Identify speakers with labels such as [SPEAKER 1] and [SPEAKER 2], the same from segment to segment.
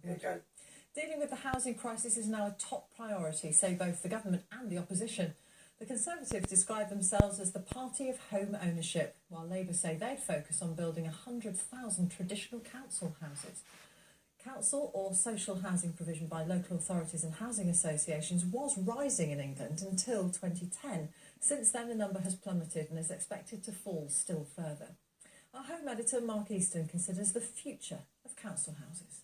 [SPEAKER 1] Here you go.
[SPEAKER 2] Dealing with the housing crisis is now a top priority, say both the government and the opposition. The Conservatives describe themselves as the party of home ownership, while Labour say they'd focus on building 100,000 traditional council houses. Council or social housing provision by local authorities and housing associations was rising in England until 2010. Since then, the number has plummeted and is expected to fall still further. Our home editor, Mark Easton, considers the future of council houses.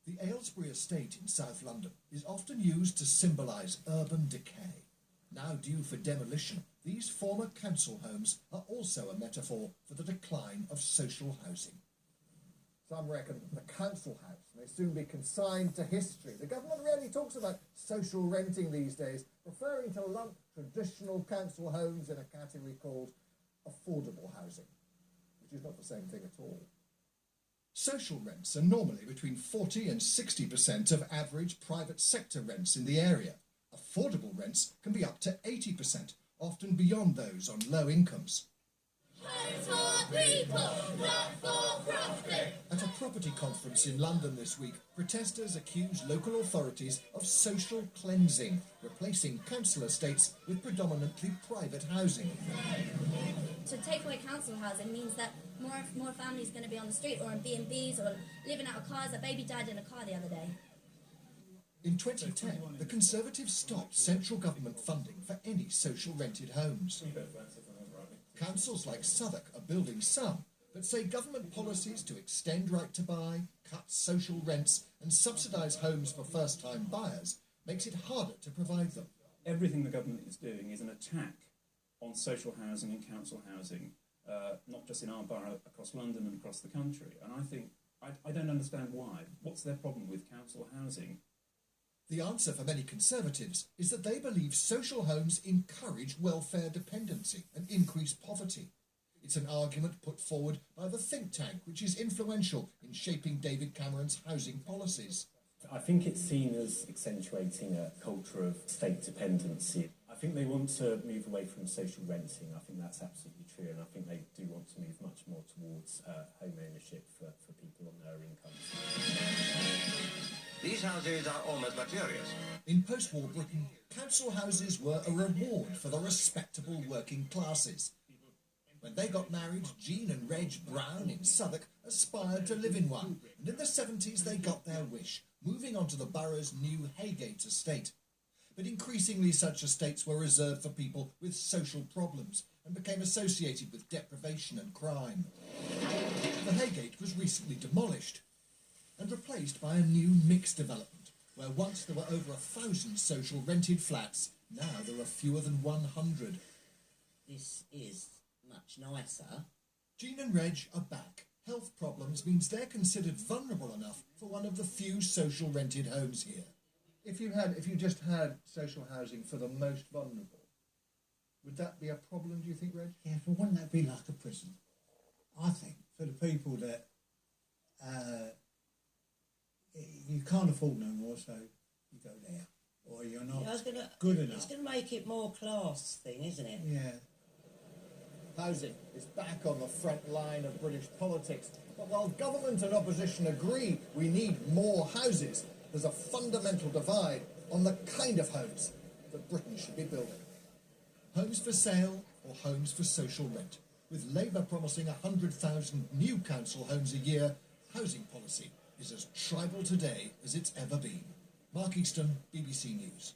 [SPEAKER 3] The Aylesbury estate in South London is often used to symbolise urban decay. Now due for demolition, these former council homes are also a metaphor for the decline of social housing.
[SPEAKER 4] Some reckon the council house may soon be consigned to history. The government rarely talks about social renting these days, preferring to lump traditional council homes in a category called affordable housing, which is not the same thing at all.
[SPEAKER 3] Social rents are normally between 40 and 60% of average private sector rents in the area. Affordable rents can be up to 80%, often beyond those on low incomes.
[SPEAKER 5] Homes for people, not for profit.
[SPEAKER 3] At a property conference in London this week, protesters accused local authorities of social cleansing, replacing council estates with predominantly private housing.
[SPEAKER 6] To take away council housing means that more families are going to be on the street or in B&Bs or living out of cars. A baby died in a car the other day.
[SPEAKER 3] In 2010, the Conservatives stopped central government funding for any social rented homes. Councils like Southwark are building some, but say government policies to extend right to buy, cut social rents and subsidise homes for first-time buyers makes it harder to provide them.
[SPEAKER 7] Everything the government is doing is an attack on social housing and council housing, not just in our borough, across London and across the country. And I think, I don't understand why. What's their problem with council housing?
[SPEAKER 3] The answer for many Conservatives is that they believe social homes encourage welfare dependency and increase poverty. It's an argument put forward by the think tank, which is influential in shaping David Cameron's housing policies.
[SPEAKER 8] I think it's seen as accentuating a culture of state dependency. I think they want to move away from social renting. I think that's absolutely true, and I think they do want to move much more towards home ownership for people on their incomes.
[SPEAKER 9] These houses are almost luxurious.
[SPEAKER 3] In post-war Britain, council houses were a reward for the respectable working classes. When they got married, Jean and Reg Brown in Southwark aspired to live in one, and in the 70s they got their wish, moving on to the borough's new Haygate estate. But increasingly such estates were reserved for people with social problems and became associated with deprivation and crime. The Haygate was recently demolished and replaced by a new mixed development, where once there were over 1,000 social rented flats, now there are fewer than 100.
[SPEAKER 10] This is much nicer.
[SPEAKER 3] Jean and Reg are back. Health problems means they're considered vulnerable enough for one of the few social rented homes here.
[SPEAKER 4] If you just had social housing for the most vulnerable, would that be a problem, do you think, Reg?
[SPEAKER 1] Yeah, but wouldn't that be like a prison? I think for the people that you can't afford no more, so you go there, or you're not good enough.
[SPEAKER 10] It's going to make it more class thing, isn't it?
[SPEAKER 1] Yeah.
[SPEAKER 4] Housing is back on the front line of British politics. But while government and opposition agree we need more houses, there's a fundamental divide on the kind of homes that Britain should be building.
[SPEAKER 3] Homes for sale or homes for social rent. With Labour promising 100,000 new council homes a year, housing policy is as tribal today as it's ever been. Mark Easton, BBC News.